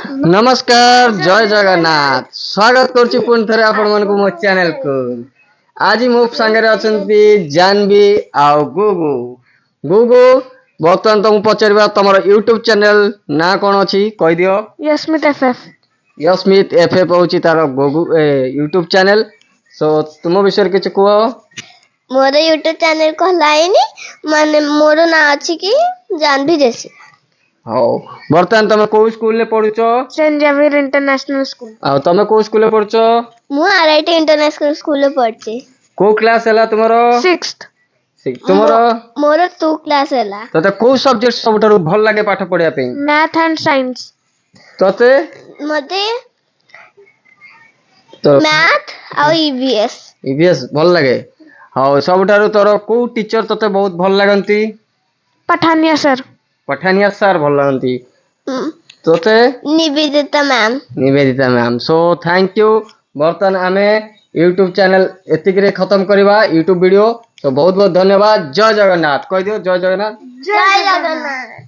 नमस्कार जय जगन्नाथ स्वागत करछि पुन थरे आपण मन को मो चैनल को आज मो संगे अछंती जानवी आउ गुगु गुगु बर्तमान तुम पचारबा तमर YouTube चैनल ना कोन अछि कहि दियो यस्मित एफएफ यस्मित एफएफ होछि तार गुगु YouTube चैनल सो तुम विषय किछ को मोर यूट्यूब चैनल को हलाइनी माने मोर ना अछि कि जानवी जैसे हो बर्तमान तुम को स्कूल ले पढुछो सेंट जेवियर इंटरनेशनल स्कूल आ तुम को स्कूल ले पढुछो मु आरआईटी इंटरनेशनल स्कूल में पढ़छि को क्लास हला तुमरो 6th तुमरो मोर 2 क्लास हला तते को सब्जेक्ट सबठारु भल लागे पाठ पढिया पे मैथ एंड साइंस तते मते तो मैथ और ईवीएस ईवीएस भल लागे हां सबठारु तोर को टीचर तते बहुत भल लागंती पठानिया सर सर भल लागंती तते Nivedita ma'am so thank you बर्तन आमे YouTube चैनल एतिकरे खत्म करबा YouTube वीडियो तो बहुत बहुत धन्यवाद जय जगन्नाथ कह दियो जय जगन्नाथ।